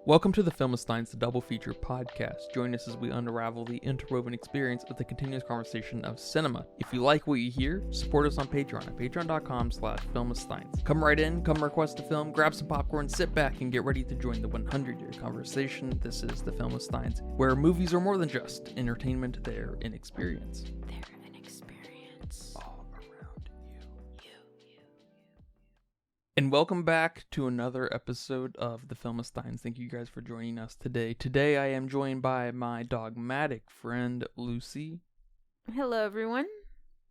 Welcome to the Filmistines, the double feature podcast. Join us as we unravel the interwoven experience of the continuous conversation of cinema. If you like what you hear, support us on Patreon at patreon.com/filmistines. Come right in, come request a film, grab some popcorn, sit back, and get ready to join the 100-year conversation. This is the Filmistines, where movies are more than just entertainment, they're an experience. They're an experience. All around you. And welcome back to another episode of the Filmistines. Thank you guys for joining us today. Today I am joined by my dogmatic friend, Lucy. Hello, everyone.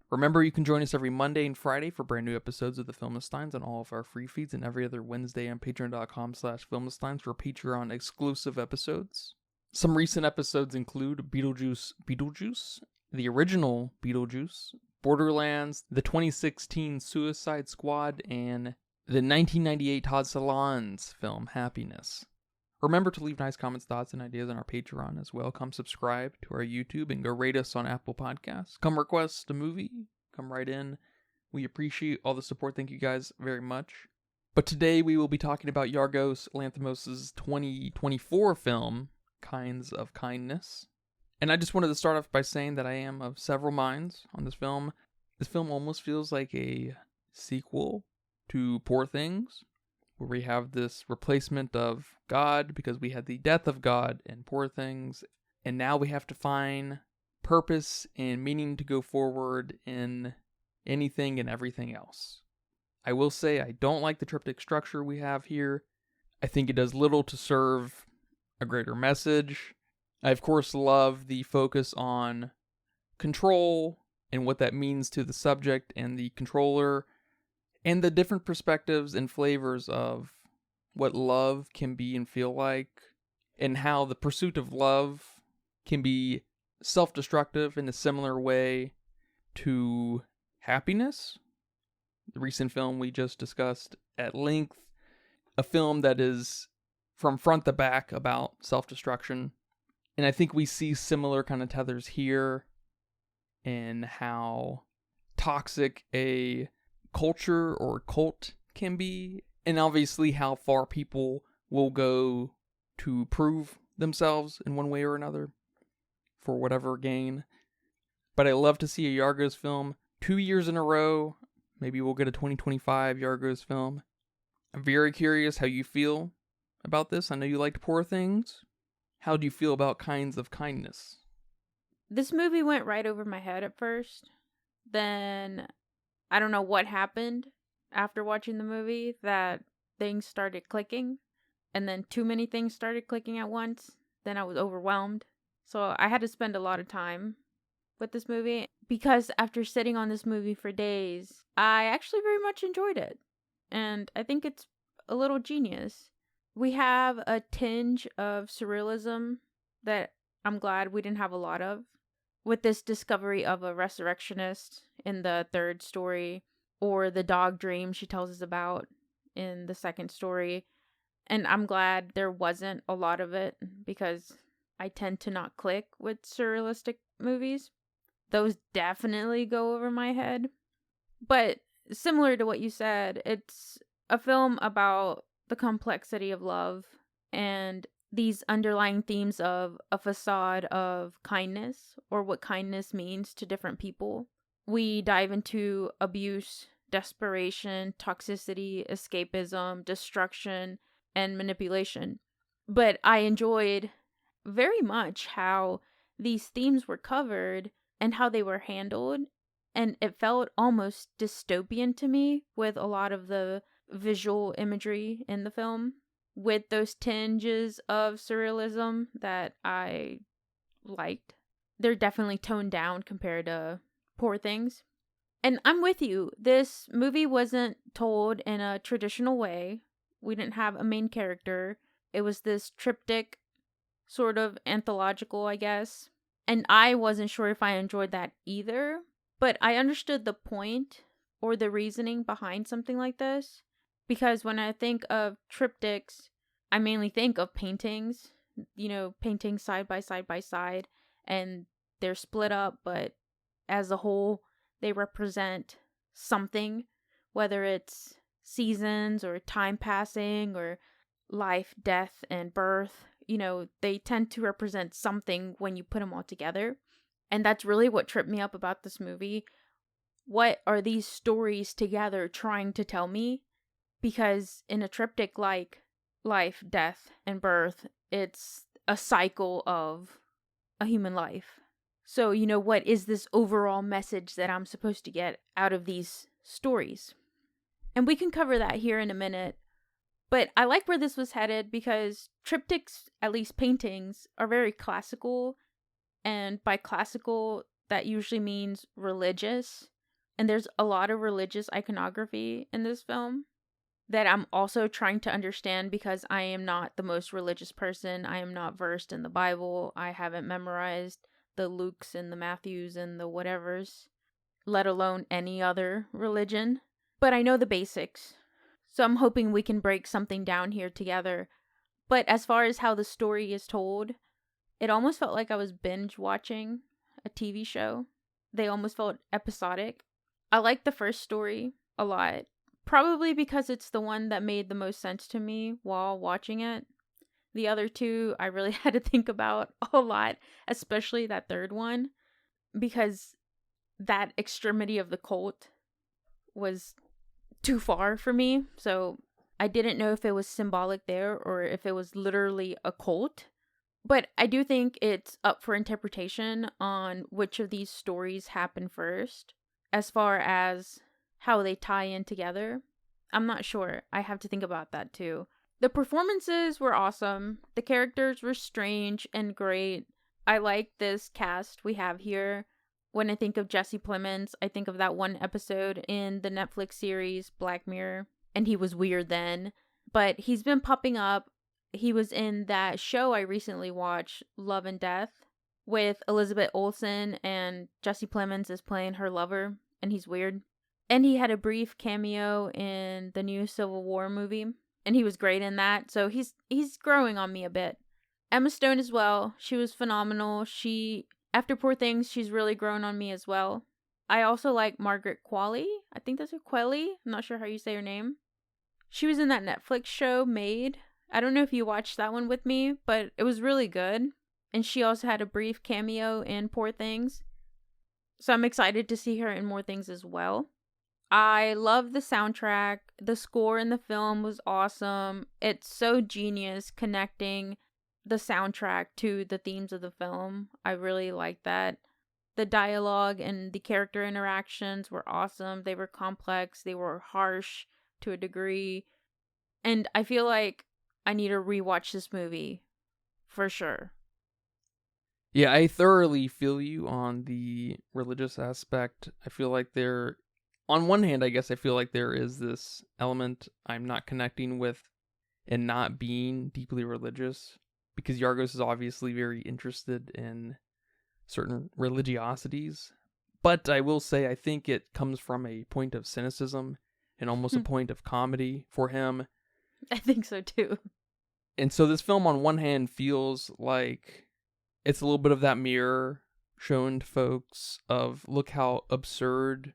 Remember, you can join us every Monday and Friday for brand new episodes of the Filmistines on all of our free feeds, and every other Wednesday on patreon.com/filmistines for Patreon exclusive episodes. Some recent episodes include Beetlejuice, the original Beetlejuice, Borderlands, the 2016 Suicide Squad, and the 1998 Todd Solondz film, Happiness. Remember to leave nice comments, thoughts, and ideas on our Patreon as well. Come subscribe to our YouTube and go rate us on Apple Podcasts. Come request a movie. Come right in. We appreciate all the support. Thank you guys very much. But today we will be talking about Yorgos Lanthimos' 2024 film, Kinds of Kindness. And I just wanted to start off by saying that I am of several minds on this film. This film almost feels like a sequel to Poor Things, where we have this replacement of God because we had the death of God in Poor Things, and now we have to find purpose and meaning to go forward in anything and everything else. I will say I don't like the triptych structure we have here. I think it does little to serve a greater message. I of course love the focus on control and what that means to the subject and the controller, and the different perspectives and flavors of what love can be and feel like, and how the pursuit of love can be self-destructive in a similar way to happiness. The recent film we just discussed at length, a film that is from front to back about self-destruction. And I think we see similar kind of tethers here in how toxic a culture or cult can be, and obviously how far people will go to prove themselves in one way or another for whatever gain. But I love to see a Yorgos film 2 years in a row. Maybe we'll get a 2025 Yorgos film. I'm very curious how you feel about this. I know you liked Poor Things. How do you feel about Kinds of Kindness? This movie went right over my head at first. Then I don't know what happened after watching the movie that things started clicking, and then too many things started clicking at once. Then I was overwhelmed. So I had to spend a lot of time with this movie, because after sitting on this movie for days, I actually very much enjoyed it. And I think it's a little genius. We have a tinge of surrealism that I'm glad we didn't have a lot of, with this discovery of a resurrectionist in the third story, or the dog dream she tells us about in the second story. And I'm glad there wasn't a lot of it, because I tend to not click with surrealistic movies. Those definitely go over my head. But similar to what you said, it's a film about the complexity of love and these underlying themes of a facade of kindness, or what kindness means to different people. We dive into abuse, desperation, toxicity, escapism, destruction, and manipulation. But I enjoyed very much how these themes were covered and how they were handled. And it felt almost dystopian to me with a lot of the visual imagery in the film, with those tinges of surrealism that I liked. They're definitely toned down compared to Poor Things. And I'm with you. This movie wasn't told in a traditional way. We didn't have a main character. It was this triptych, sort of anthological, I guess. And I wasn't sure if I enjoyed that either. But I understood the point or the reasoning behind something like this. Because when I think of triptychs, I mainly think of paintings, paintings side by side, and they're split up, but as a whole, they represent something, whether it's seasons or time passing or life, death, and birth, they tend to represent something when you put them all together. And that's really what tripped me up about this movie. What are these stories together trying to tell me? Because in a triptych like life, death, and birth, it's a cycle of a human life. So, what is this overall message that I'm supposed to get out of these stories? And we can cover that here in a minute. But I like where this was headed because triptychs, at least paintings, are very classical. And by classical, that usually means religious. And there's a lot of religious iconography in this film that I'm also trying to understand because I am not the most religious person. I am not versed in the Bible. I haven't memorized the Lukes and the Matthews and the whatevers, let alone any other religion. But I know the basics. So I'm hoping we can break something down here together. But as far as how the story is told, it almost felt like I was binge watching a TV show. They almost felt episodic. I like the first story a lot, probably because it's the one that made the most sense to me while watching it. The other two, I really had to think about a lot, especially that third one, because that extremity of the cult was too far for me. So I didn't know if it was symbolic there or if it was literally a cult. But I do think it's up for interpretation on which of these stories happen first, as far as how they tie in together. I'm not sure. I have to think about that too. The performances were awesome. The characters were strange and great. I like this cast we have here. When I think of Jesse Plemons, I think of that one episode in the Netflix series Black Mirror, and he was weird then. But he's been popping up. He was in that show I recently watched, Love and Death, with Elizabeth Olsen, and Jesse Plemons is playing her lover, and he's weird. And he had a brief cameo in the new Civil War movie, and he was great in that, so he's growing on me a bit. Emma Stone as well, she was phenomenal. After Poor Things, she's really grown on me as well. I also like Margaret Qualley. I think that's her Qualley. I'm not sure how you say her name. She was in that Netflix show, Made. I don't know if you watched that one with me, but it was really good. And she also had a brief cameo in Poor Things. So I'm excited to see her in more things as well. I love the soundtrack. The score in the film was awesome. It's so genius connecting the soundtrack to the themes of the film. I really like that. The dialogue and the character interactions were awesome. They were complex. They were harsh to a degree. And I feel like I need to rewatch this movie for sure. Yeah, I thoroughly feel you on the religious aspect. I feel like on one hand, I guess I feel like there is this element I'm not connecting with and not being deeply religious, because Yorgos is obviously very interested in certain religiosities. But I will say I think it comes from a point of cynicism and almost a point of comedy for him. I think so too. And so this film on one hand feels like it's a little bit of that mirror shown to folks of look how absurd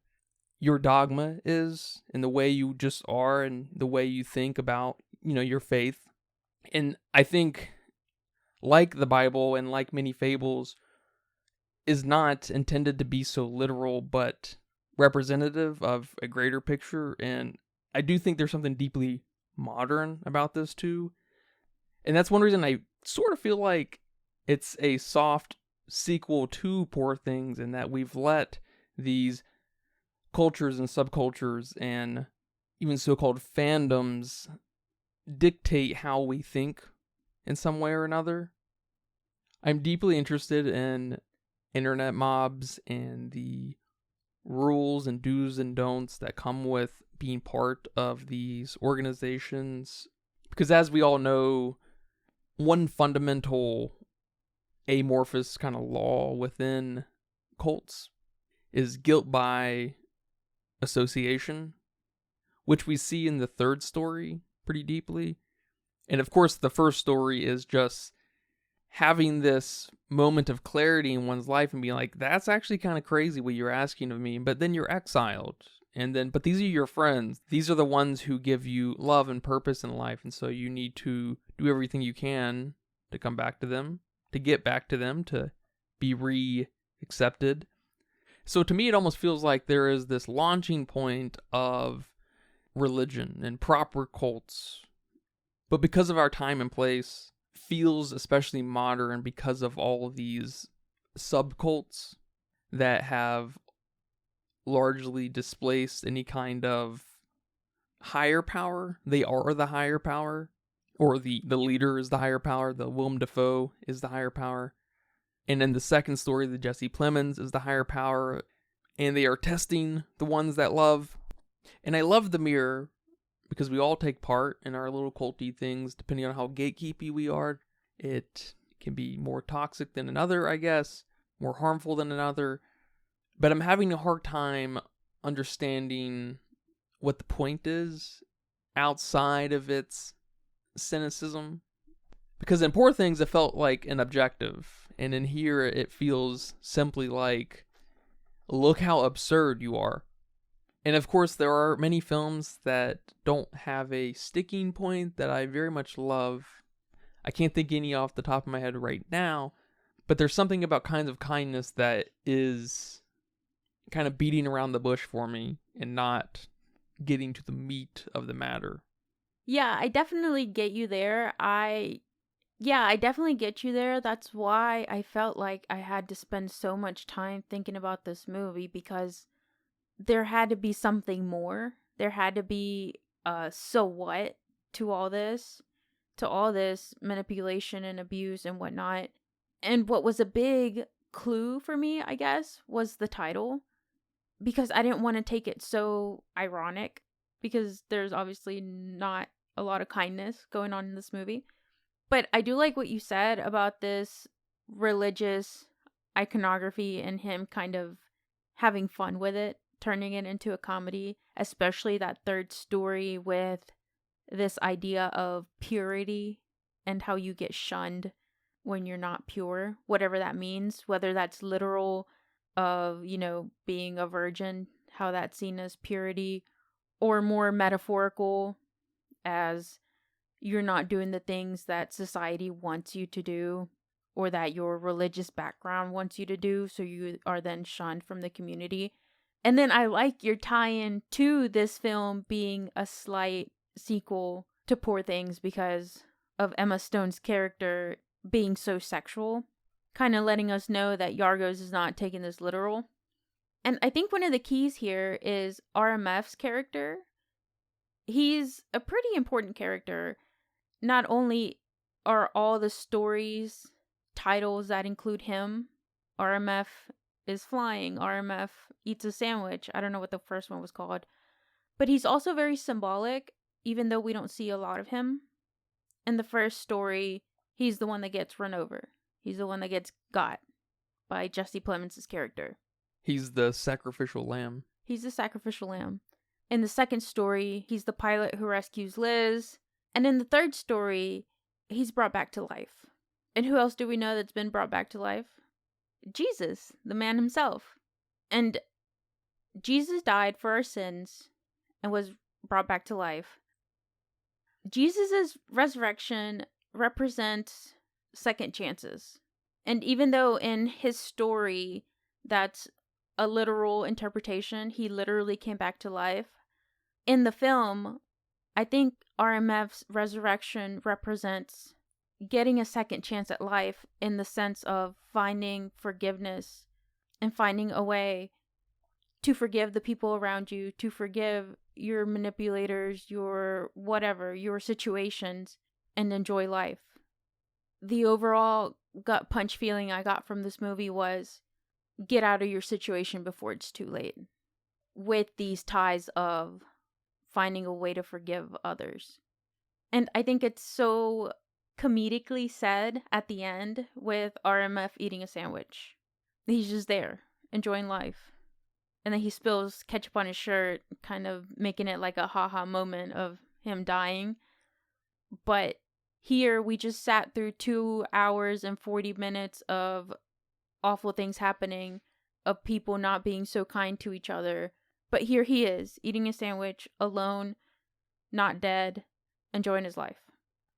your dogma is and the way you just are and the way you think about, your faith. And I think, like the Bible and like many fables, is not intended to be so literal, but representative of a greater picture. And I do think there's something deeply modern about this too. And that's one reason I sort of feel like it's a soft sequel to Poor Things, in that we've let these cultures and subcultures and even so-called fandoms dictate how we think in some way or another. I'm deeply interested in internet mobs and the rules and do's and don'ts that come with being part of these organizations. Because as we all know, one fundamental amorphous kind of law within cults is guilt by association, which we see in the third story pretty deeply. And of course, the first story is just having this moment of clarity in one's life and being like, that's actually kind of crazy what you're asking of me, but then you're exiled but these are your friends. These are the ones who give you love and purpose in life. And so you need to do everything you can to come back to them, to get back to them, to be re-accepted. So to me, it almost feels like there is this launching point of religion and proper cults. But because of our time and place, feels especially modern because of all of these subcults that have largely displaced any kind of higher power. They are the higher power, or the leader is the higher power. The Willem Dafoe is the higher power. And in the second story, the Jesse Plemons is the higher power, and they are testing the ones that love. And I love the mirror because we all take part in our little culty things, depending on how gatekeepy we are. It can be more toxic than another, I guess, more harmful than another. But I'm having a hard time understanding what the point is outside of its cynicism. Because in Poor Things, it felt like an objective. And in here, it feels simply like, look how absurd you are. And of course, there are many films that don't have a sticking point that I very much love. I can't think any off the top of my head right now. But there's something about Kinds of Kindness that is kind of beating around the bush for me and not getting to the meat of the matter. Yeah, I definitely get you there. I definitely get you there. That's why I felt like I had to spend so much time thinking about this movie, because there had to be something more. There had to be so what to all this manipulation and abuse and whatnot. And what was a big clue for me, I guess, was the title, because I didn't want to take it so ironic, because there's obviously not a lot of kindness going on in this movie. But I do like what you said about this religious iconography and him kind of having fun with it, turning it into a comedy, especially that third story with this idea of purity and how you get shunned when you're not pure, whatever that means, whether that's literal of, being a virgin, how that's seen as purity, or more metaphorical as you're not doing the things that society wants you to do or that your religious background wants you to do, so you are then shunned from the community. And then I like your tie-in to this film being a slight sequel to Poor Things because of Emma Stone's character being so sexual, kind of letting us know that Yorgos is not taking this literal. And I think one of the keys here is RMF's character. He's a pretty important character. Not only are all the stories titles that include him, RMF is flying, RMF eats a sandwich. I don't know what the first one was called. But he's also very symbolic, even though we don't see a lot of him. In the first story, he's the one that gets run over. He's the one that gets got by Jesse Plemons' character. He's the sacrificial lamb. He's the sacrificial lamb. In the second story, he's the pilot who rescues Liz. And in the third story, he's brought back to life. And who else do we know that's been brought back to life? Jesus, the man himself. And Jesus died for our sins and was brought back to life. Jesus' resurrection represents second chances. And even though in his story that's a literal interpretation, he literally came back to life, in the film, I think RMF's resurrection represents getting a second chance at life in the sense of finding forgiveness and finding a way to forgive the people around you, to forgive your manipulators, your whatever, your situations, and enjoy life. The overall gut punch feeling I got from this movie was get out of your situation before it's too late, with these ties of finding a way to forgive others. And I think it's so comedically said at the end with RMF eating a sandwich. He's just there, enjoying life. And then he spills ketchup on his shirt, kind of making it like a haha moment of him dying. But here we just sat through 2 hours and 40 minutes of awful things happening, of people not being so kind to each other, But here he is, eating a sandwich, alone, not dead, enjoying his life.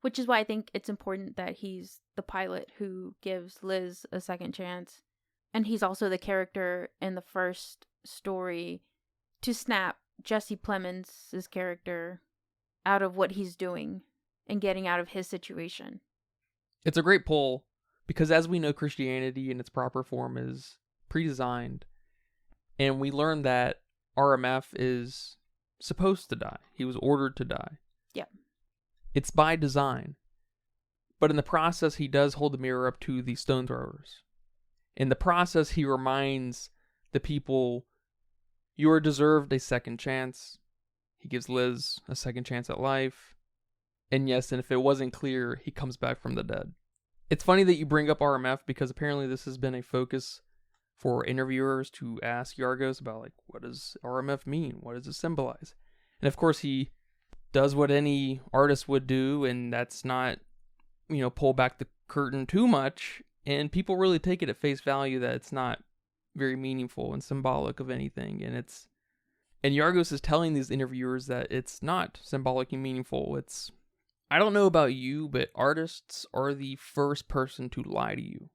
Which is why I think it's important that he's the pilot who gives Liz a second chance. And he's also the character in the first story to snap Jesse Plemons' character out of what he's doing and getting out of his situation. It's a great pull because, as we know, Christianity in its proper form is pre-designed. And we learn that RMF is supposed to die. He was ordered to die. Yeah. It's by design. But in the process, he does hold the mirror up to the stone throwers. In the process, he reminds the people, you are deserved a second chance. He gives Liz a second chance at life. And yes, and if it wasn't clear, he comes back from the dead. It's funny that you bring up RMF because apparently this has been a focus for interviewers to ask Yorgos about, like, what does RMF mean? What does it symbolize? And of course, he does what any artist would do, and that's not, pull back the curtain too much. And people really take it at face value that it's not very meaningful and symbolic of anything. And Yorgos is telling these interviewers that it's not symbolic and meaningful. I don't know about you, but artists are the first person to lie to you.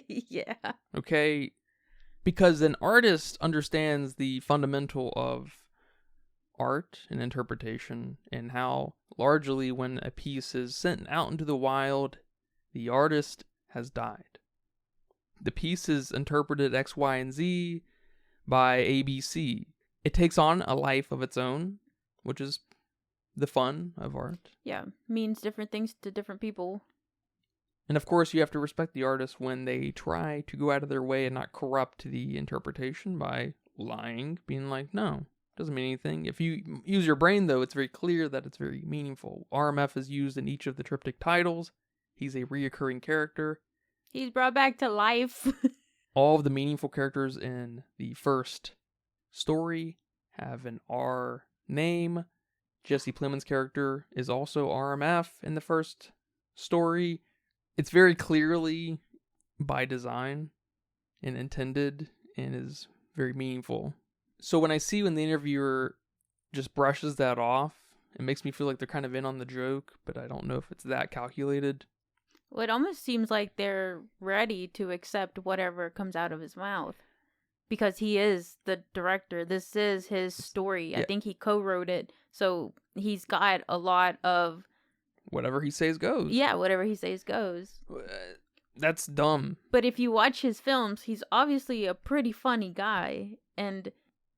Yeah. Okay? Because an artist understands the fundamental of art and interpretation and how largely when a piece is sent out into the wild, the artist has died. The piece is interpreted X, Y, and Z by ABC. It takes on a life of its own, which is the fun of art. Yeah, means different things to different people. And of course, you have to respect the artist when they try to go out of their way and not corrupt the interpretation by lying, being like, no, doesn't mean anything. If you use your brain, though, it's very clear that it's very meaningful. RMF is used in each of the triptych titles. He's a reoccurring character. He's brought back to life. All of the meaningful characters in the first story have an R name. Jesse Plemons' character is also RMF in the first story. It's very clearly by design and intended and is very meaningful. So when I see when the interviewer just brushes that off, it makes me feel like they're kind of in on the joke, but I don't know if it's that calculated. Well, it almost seems like they're ready to accept whatever comes out of his mouth. Because he is the director. This is his story. Yeah. I think he co-wrote it. So he's got a lot of... Whatever he says goes. Yeah, whatever he says goes. That's dumb. But if you watch his films, he's obviously a pretty funny guy. And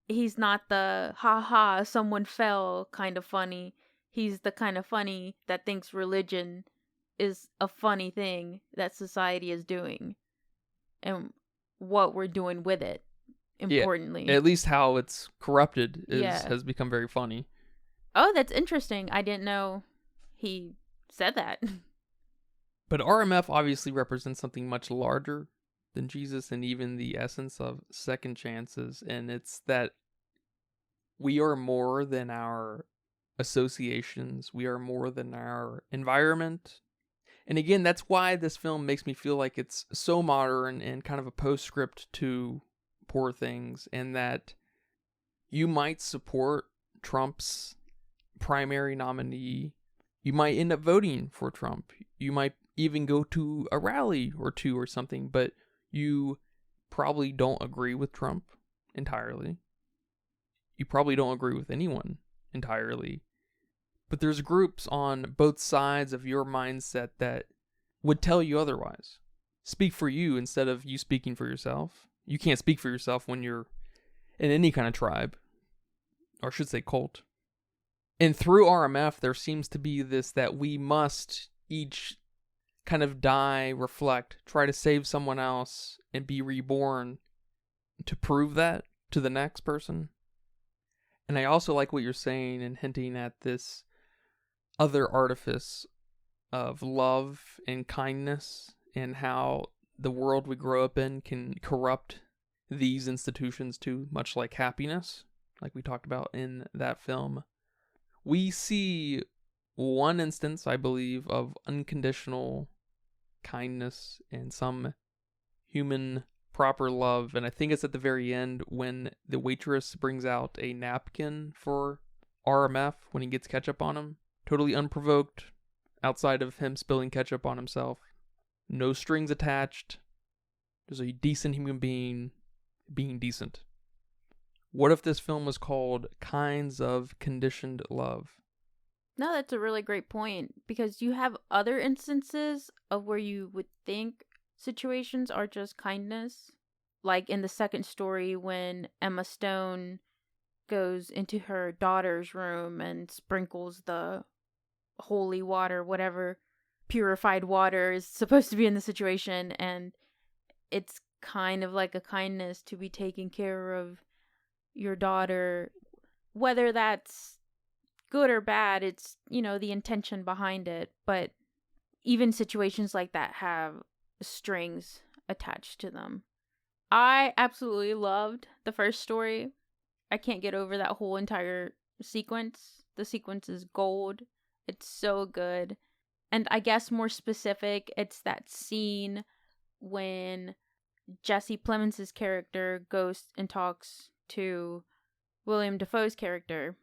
he's not the ha-ha, someone fell kind of funny. He's the kind of funny that thinks religion is a funny thing that society is doing. And what we're doing with it. Importantly. Yeah, at least how it's corrupted has become very funny. Oh, that's interesting. I didn't know he said that. But RMF obviously represents something much larger than Jesus and even the essence of second chances. And it's that we are more than our associations. We are more than our environment. And again, that's why this film makes me feel like it's so modern and kind of a postscript to Poor Things, and that you might support Trump's primary nominee. You might end up voting for Trump. You might even go to a rally or two or something, but you probably don't agree with Trump entirely. You probably don't agree with anyone entirely. But there's groups on both sides of your mindset that would tell you otherwise. Speak for you instead of you speaking for yourself. You can't speak for yourself when you're in any kind of tribe, or I should say cult. And through RMF, there seems to be this that we must each kind of die, reflect, try to save someone else, and be reborn to prove that to the next person. And I also like what you're saying and hinting at this other artifice of love and kindness and how the world we grow up in can corrupt these institutions too, much like happiness, like we talked about in that film. We see one instance, I believe, of unconditional kindness and some human proper love. And I think it's at the very end when the waitress brings out a napkin for RMF when he gets ketchup on him. Totally unprovoked, outside of him spilling ketchup on himself. No strings attached. Just a decent human being being decent. What if this film was called Kinds of Conditioned Love? No, that's a really great point, because you have other instances of where you would think situations are just kindness. Like in the second story when Emma Stone goes into her daughter's room and sprinkles the holy water, whatever purified water is supposed to be in the situation, and it's kind of like a kindness to be taking care of your daughter. Whether that's good or bad, it's, the intention behind it. But even situations like that have strings attached to them. I absolutely loved the first story. I can't get over that whole entire sequence. The sequence is gold. It's so good. And I guess more specific, it's that scene when Jesse Plemons' character goes and talks to William Dafoe's character.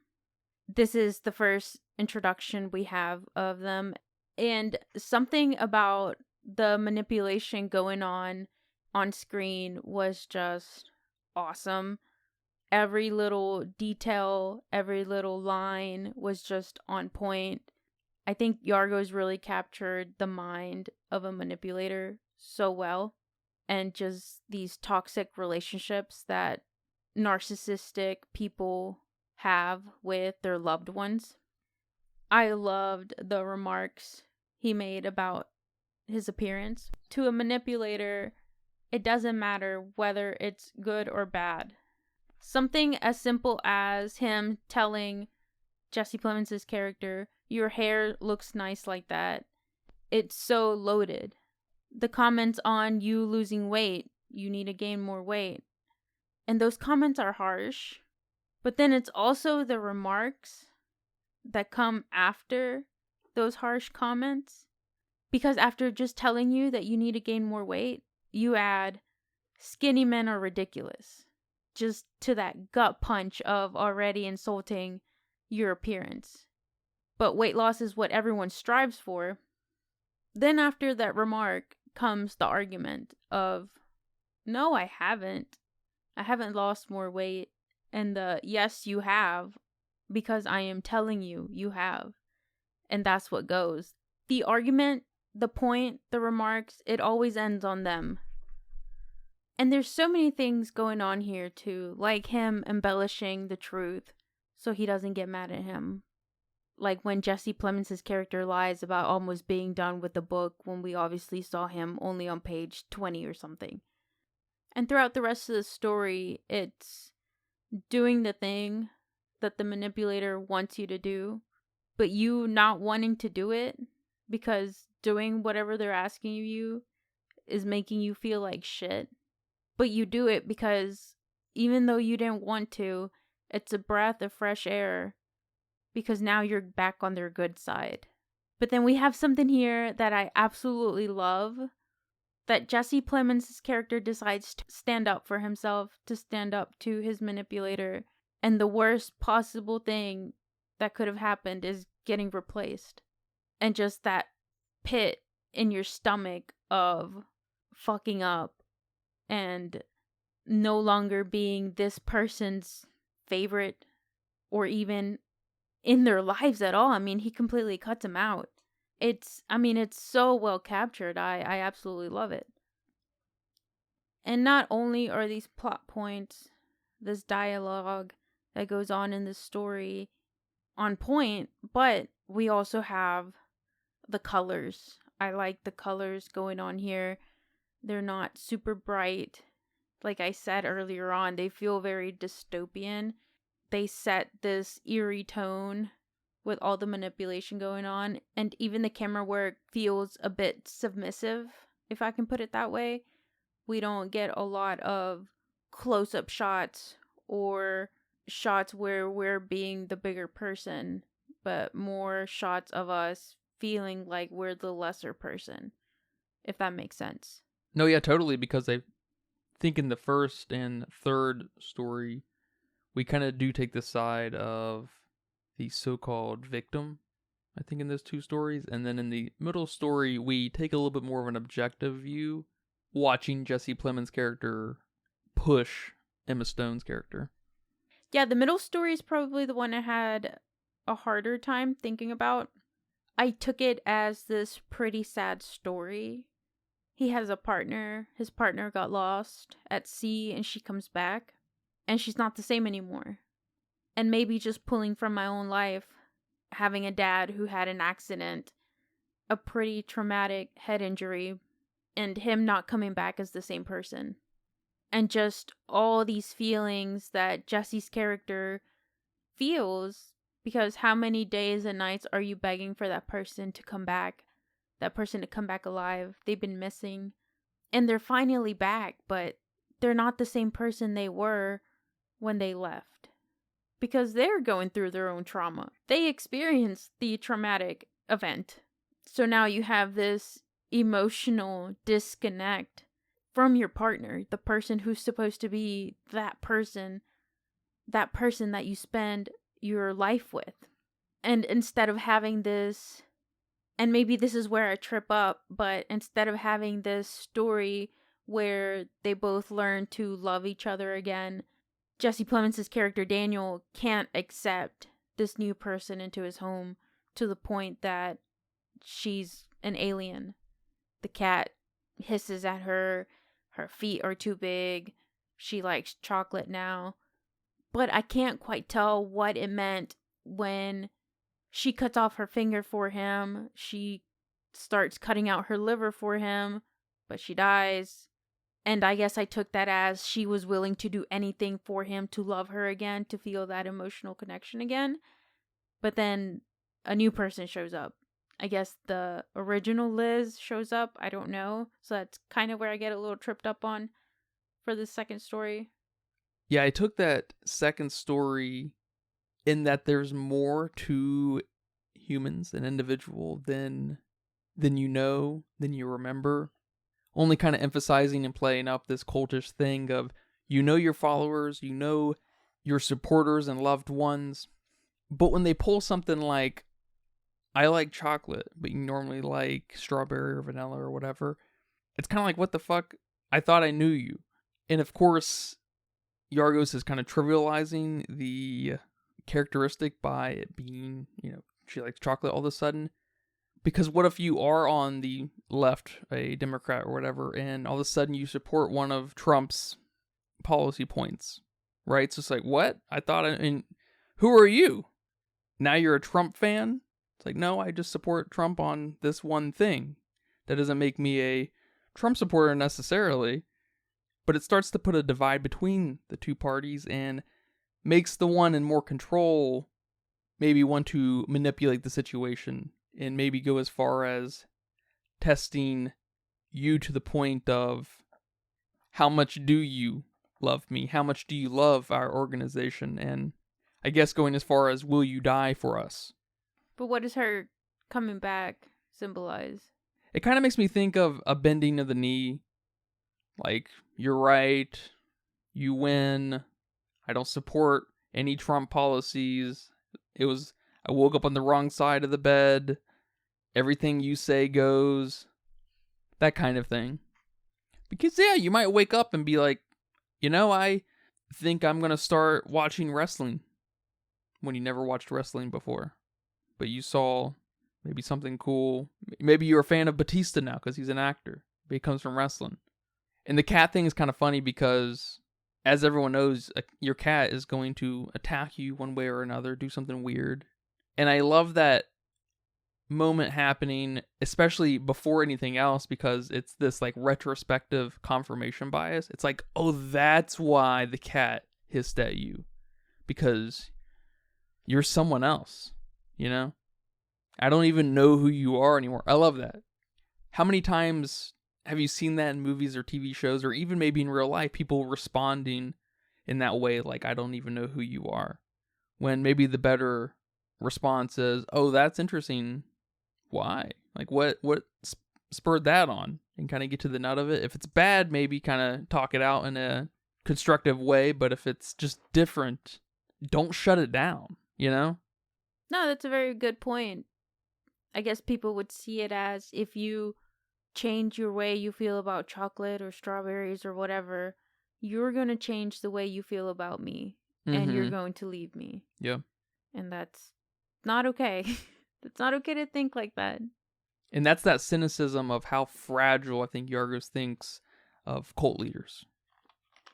This is the first introduction we have of them. And something about the manipulation going on screen was just awesome. Every little detail, every little line was just on point. I think Yorgos really captured the mind of a manipulator so well, and just these toxic relationships that narcissistic people have with their loved ones. I loved the remarks he made about his appearance. To a manipulator, it doesn't matter whether it's good or bad. Something as simple as him telling Jesse Plemons' character, "Your hair looks nice like that." It's so loaded. The comments on you losing weight, you need to gain more weight. And those comments are harsh. But then it's also the remarks that come after those harsh comments. Because after just telling you that you need to gain more weight, you add, "Skinny men are ridiculous." Just to that gut punch of already insulting your appearance. But weight loss is what everyone strives for. Then after that remark comes the argument of, "No, I haven't. I haven't lost more weight." And the, "Yes, you have, because I am telling you, you have." And that's what goes. The argument, the point, the remarks, it always ends on them. And there's so many things going on here too, like him embellishing the truth so he doesn't get mad at him. Like when Jesse Plemons' character lies about almost being done with the book when we obviously saw him only on page 20 or something. And throughout the rest of the story, it's doing the thing that the manipulator wants you to do, but you not wanting to do it because doing whatever they're asking you is making you feel like shit. But you do it because even though you didn't want to, it's a breath of fresh air because now you're back on their good side. But then we have something here that I absolutely love, that Jesse Plemons' character decides to stand up for himself, to stand up to his manipulator, and the worst possible thing that could have happened is getting replaced. And just that pit in your stomach of fucking up and no longer being this person's favorite or even in their lives at all. I mean, he completely cuts him out. It's so well captured. I absolutely love it. And not only are these plot points, this dialogue that goes on in this story on point, but we also have the colors. I like the colors going on here. They're not super bright. Like I said earlier on, they feel very dystopian. They set this eerie tone with all the manipulation going on, and even the camera work feels a bit submissive, if I can put it that way. We don't get a lot of close-up shots or shots where we're being the bigger person, but more shots of us feeling like we're the lesser person, if that makes sense. No, yeah, totally, because they think in the first and third story, we kind of do take the side of the so-called victim, I think, in those two stories. And then in the middle story, we take a little bit more of an objective view, watching Jesse Plemons' character push Emma Stone's character. Yeah, the middle story is probably the one I had a harder time thinking about. I took it as this pretty sad story. He has a partner. His partner got lost at sea and she comes back. And she's not the same anymore. And maybe just pulling from my own life, having a dad who had an accident, a pretty traumatic head injury, and him not coming back as the same person. And just all these feelings that Jesse's character feels, because how many days and nights are you begging for that person to come back alive? They've been missing, and they're finally back, but they're not the same person they were when they left, because they're going through their own trauma. They experienced the traumatic event. So now you have this emotional disconnect from your partner, the person who's supposed to be that person that you spend your life with. And instead of having this, and maybe this is where I trip up, but instead of having this story where they both learn to love each other again, Jesse Plemons' character Daniel can't accept this new person into his home to the point that she's an alien. The cat hisses at her. Her feet are too big. She likes chocolate now. But I can't quite tell what it meant when she cuts off her finger for him. She starts cutting out her liver for him, but she dies. And I guess I took that as she was willing to do anything for him to love her again, to feel that emotional connection again. But then a new person shows up. I guess the original Liz shows up. I don't know. So that's kind of where I get a little tripped up on for the second story. Yeah, I took that second story in that there's more to humans, an individual, than you remember. Only kind of emphasizing and playing up this cultish thing of, your followers, your supporters and loved ones. But when they pull something like, I like chocolate, but you normally like strawberry or vanilla or whatever, it's kind of like, what the fuck? I thought I knew you. And of course, Yorgos is kind of trivializing the characteristic by it being, she likes chocolate all of a sudden. Because what if you are on the left, a Democrat or whatever, and all of a sudden you support one of Trump's policy points, right? So it's like, what? Who are you? Now you're a Trump fan? It's like, no, I just support Trump on this one thing. That doesn't make me a Trump supporter necessarily, but it starts to put a divide between the two parties and makes the one in more control maybe want to manipulate the situation and maybe go as far as testing you to the point of, how much do you love me? How much do you love our organization? And I guess going as far as, will you die for us? But what does her coming back symbolize? It kind of makes me think of a bending of the knee. Like, you're right. You win. I don't support any Trump policies. I woke up on the wrong side of the bed. Everything you say goes. That kind of thing. Because, yeah, you might wake up and be like, I think I'm going to start watching wrestling. When you never watched wrestling before. But you saw maybe something cool. Maybe you're a fan of Batista now because he's an actor. But he comes from wrestling. And the cat thing is kind of funny because, as everyone knows, your cat is going to attack you one way or another, do something weird. And I love that moment happening, especially before anything else, because it's this like retrospective confirmation bias. It's like, oh, that's why the cat hissed at you. Because you're someone else, I don't even know who you are anymore. I love that. How many times have you seen that in movies or TV shows, or even maybe in real life, people responding in that way, like, I don't even know who you are, when maybe the better response is, oh, that's interesting. Why? Like, what spurred that on? and kind of get to the nut of it. If it's bad, maybe kind of talk it out in a constructive way, but if it's just different, don't shut it down, you know? No, that's a very good point. I guess people would see it as if you change your way you feel about chocolate or strawberries or whatever, you're going to change the way you feel about me, and you're going to leave me. Yeah. And that's not okay. It's not okay to think like that. And that's that cynicism of how fragile I think Yorgos thinks of cult leaders.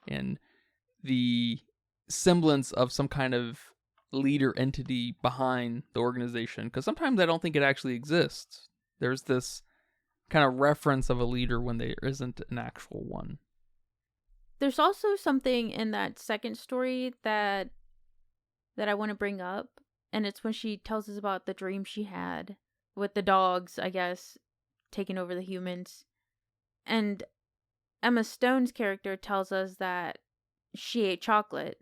And the semblance of some kind of leader entity behind the organization. Because sometimes I don't think it actually exists. There's this kind of reference of a leader when there isn't an actual one. There's also something in that second story that I want to bring up. And it's when she tells us about the dream she had with the dogs, I guess, taking over the humans. And Emma Stone's character tells us that she ate chocolate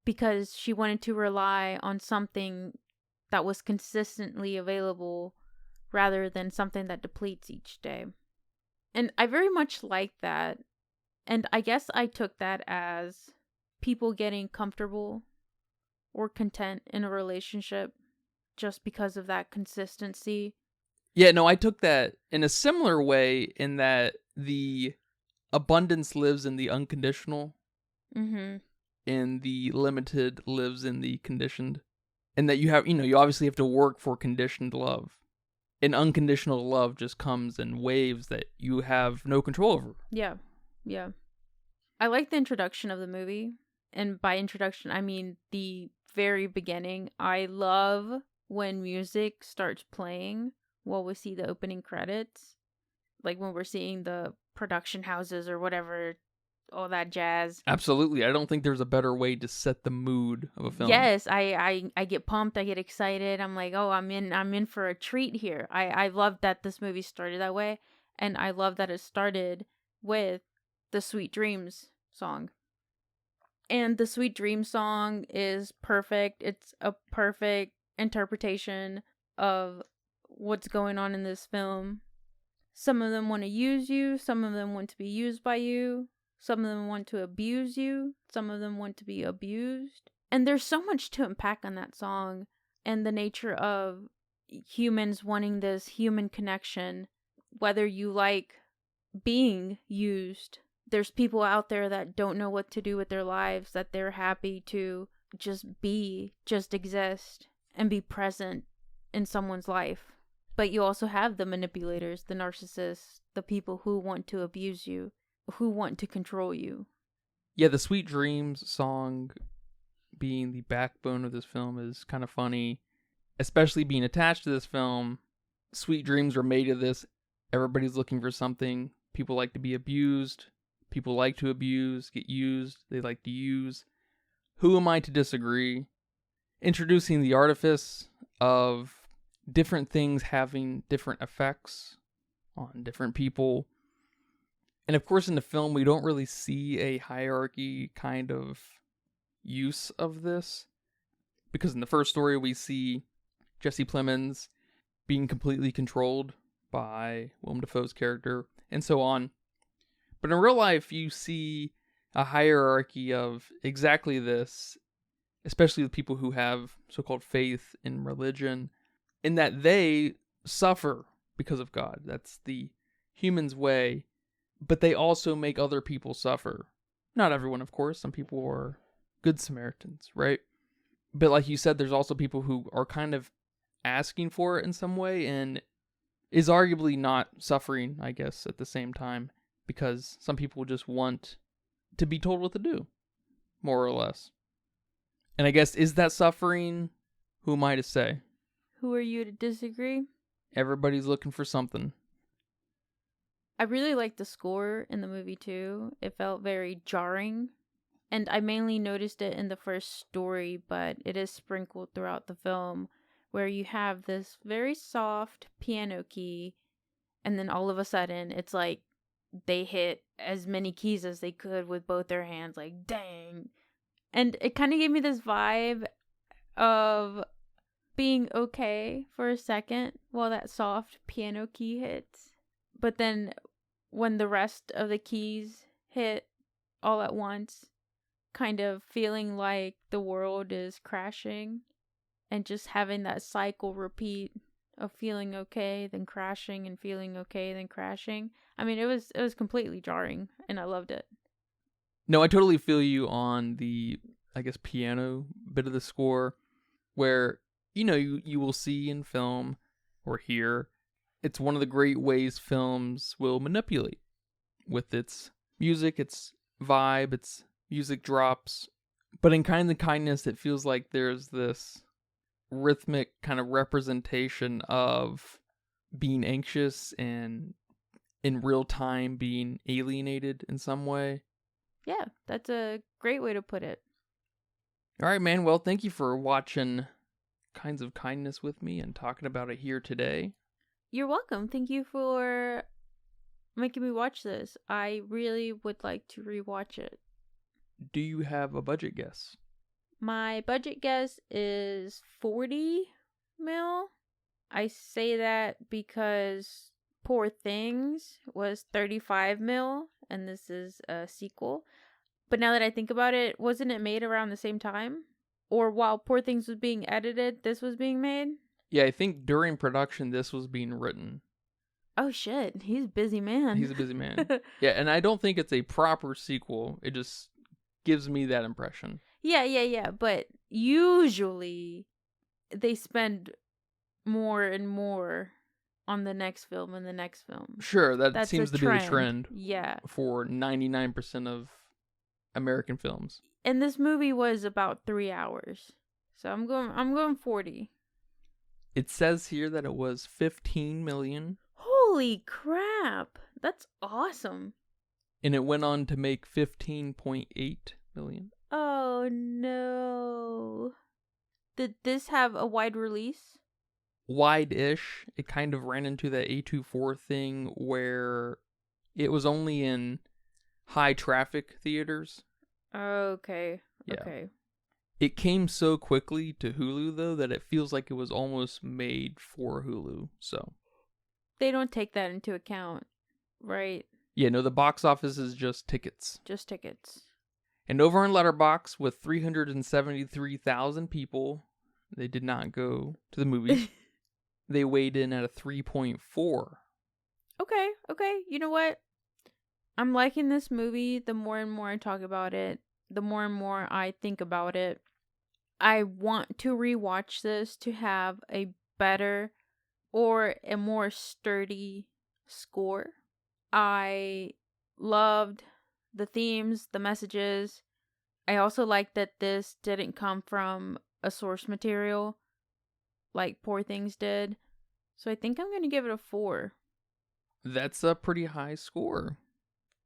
because she wanted to rely on something that was consistently available rather than something that depletes each day. And I very much like that. And I guess I took that as people getting comfortable or content in a relationship just because of that consistency. Yeah, no, I took that in a similar way in that the abundance lives in the unconditional, and the limited lives in the conditioned. And that you have, you obviously have to work for conditioned love. And unconditional love just comes in waves that you have no control over. Yeah. I like the introduction of the movie. And by introduction, I mean the very beginning. I love when music starts playing while we see the opening credits. Like when we're seeing the production houses or whatever, all that jazz. Absolutely. I don't think there's a better way to set the mood of a film. Yes, I get pumped, I get excited. I'm like, oh, I'm in for a treat here. I love that this movie started that way, and I love that it started with the Sweet Dreams song. And the Sweet Dreams song is perfect. It's a perfect interpretation of what's going on in this film. Some of them want to use you, some of them want to be used by you. Some of them want to abuse you. Some of them want to be abused. And there's so much to unpack on that song. And the nature of humans wanting this human connection. Whether you like being used. There's people out there that don't know what to do with their lives. That they're happy to just be, just exist. And be present in someone's life. But you also have the manipulators, the narcissists. The people who want to abuse you. Who want to control you. Yeah, the Sweet Dreams song being the backbone of this film is kind of funny, especially being attached to this film. Sweet dreams are made of this. Everybody's looking for something. People like to be abused. People like to abuse, get used. They like to use. Who am I to disagree? Introducing the artifice of different things having different effects on different people. And of course, in the film, we don't really see a hierarchy kind of use of this. Because in the first story, we see Jesse Plemons being completely controlled by Willem Dafoe's character, and so on. But in real life, you see a hierarchy of exactly this, especially with people who have so-called faith in religion, in that they suffer because of God. That's the human's way. But they also make other people suffer. Not everyone, of course. Some people are good Samaritans, right? But like you said, there's also people who are kind of asking for it in some way and is arguably not suffering, I guess, at the same time. Because some people just want to be told what to do, more or less. And I guess, is that suffering? Who am I to say? Who are you to disagree? Everybody's looking for something. I really liked the score in the movie too. It felt very jarring. And I mainly noticed it in the first story, but it is sprinkled throughout the film, where you have this very soft piano key, and then all of a sudden it's like they hit as many keys as they could with both their hands, like dang. And it kind of gave me this vibe of being okay for a second while that soft piano key hits. But then when the rest of the keys hit all at once, kind of feeling like the world is crashing and just having that cycle repeat of feeling okay, then crashing, and feeling okay, then crashing. I mean, it was completely jarring, and I loved it. No, I totally feel you on the, I guess, piano bit of the score, where, you will see in film or hear, it's one of the great ways films will manipulate with its music, its vibe, its music drops. But in Kind of Kindness, it feels like there's this rhythmic kind of representation of being anxious and in real time being alienated in some way. Yeah, that's a great way to put it. All right, man. Well, thank you for watching Kinds of Kindness with me and talking about it here today. You're welcome. Thank you for making me watch this. I really would like to rewatch it. Do you have a budget guess? My budget guess is 40 mil. I say that because Poor Things was 35 mil, and this is a sequel. But now that I think about it, wasn't it made around the same time? Or while Poor Things was being edited, this was being made? Yeah, I think during production, this was being written. Oh shit, he's a busy man. He's a busy man. Yeah, and I don't think it's a proper sequel. It just gives me that impression. Yeah. But usually they spend more and more on the next film and the next film. Sure, that seems to be the trend. Yeah. For 99% of American films. And this movie was about 3 hours. So I'm going 40. It says here that it was 15 million. Holy crap. That's awesome. And it went on to make 15.8 million. Oh no. Did this have a wide release? Wide-ish. It kind of ran into that A24 thing where it was only in high traffic theaters. Okay. Yeah. Okay. It came so quickly to Hulu, though, that it feels like it was almost made for Hulu, so. They don't take that into account, right? Yeah, no, the box office is just tickets. Just tickets. And over on Letterboxd, with 373,000 people, they did not go to the movies. They weighed in at a 3.4. Okay. You know what? I'm liking this movie. The more and more I talk about it, the more and more I think about it. I want to rewatch this to have a better or a more sturdy score. I loved the themes, the messages. I also like that this didn't come from a source material like Poor Things did. So I think I'm going to give it a 4. That's a pretty high score.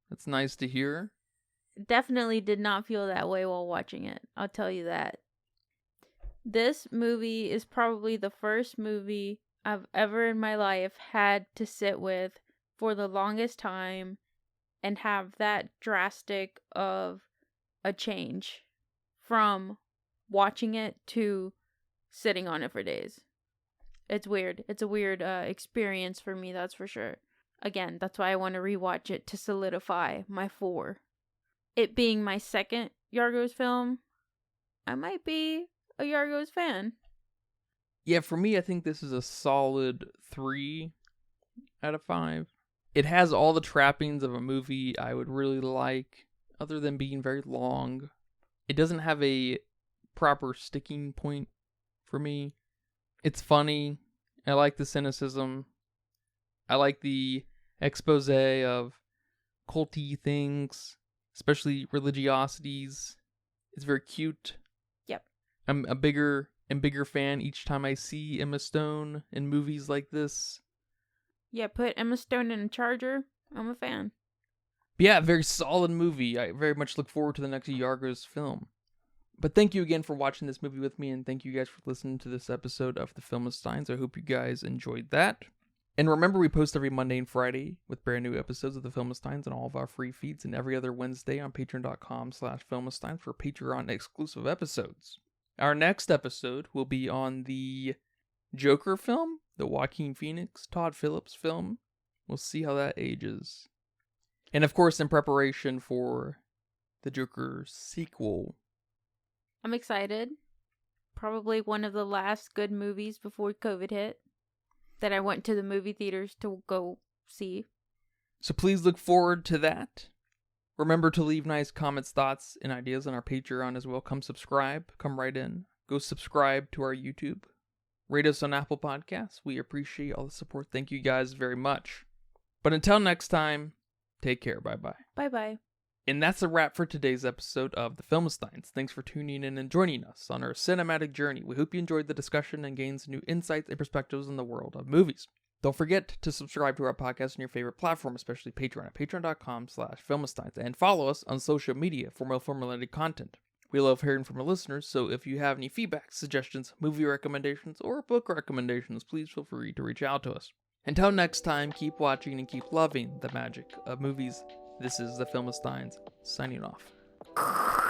That's nice to hear. Definitely did not feel that way while watching it. I'll tell you that. This movie is probably the first movie I've ever in my life had to sit with for the longest time and have that drastic of a change from watching it to sitting on it for days. It's weird. It's a weird experience for me, that's for sure. Again, that's why I want to rewatch it to solidify my 4. It being my second Yorgos film, I might be a Yorgos fan. Yeah, for me, I think this is a solid 3 out of 5. It has all the trappings of a movie I would really like, other than being very long. It doesn't have a proper sticking point for me. It's funny. I like the cynicism. I like the exposé of culty things, especially religiosities. It's very cute. Yep. I'm a bigger and bigger fan each time I see Emma Stone in movies like this. Yeah, put Emma Stone in a Charger. I'm a fan. But yeah, very solid movie. I very much look forward to the next Yorgos film. But thank you again for watching this movie with me, and thank you guys for listening to this episode of The Filmistines. I hope you guys enjoyed that. And remember, we post every Monday and Friday with brand new episodes of The Filmistines on all of our free feeds, and every other Wednesday on patreon.com/Filmistines for Patreon exclusive episodes. Our next episode will be on the Joker film, the Joaquin Phoenix, Todd Phillips film. We'll see how that ages. And of course, in preparation for the Joker sequel. I'm excited. Probably one of the last good movies before COVID hit that I went to the movie theaters to go see. So please look forward to that. Remember to leave nice comments, thoughts, and ideas on our Patreon as well. Come subscribe. Come right in. Go subscribe to our YouTube. Rate us on Apple Podcasts. We appreciate all the support. Thank you guys very much. But until next time, take care. Bye-bye. Bye-bye. And that's a wrap for today's episode of The Filmsteins. Thanks for tuning in and joining us on our cinematic journey. We hope you enjoyed the discussion and gained some new insights and perspectives in the world of movies. Don't forget to subscribe to our podcast on your favorite platform, especially Patreon at patreon.com/filmsteins, and follow us on social media for more film-related content. We love hearing from our listeners, so if you have any feedback, suggestions, movie recommendations, or book recommendations, please feel free to reach out to us. Until next time, keep watching and keep loving the magic of movies. This is the Filmsteins signing off.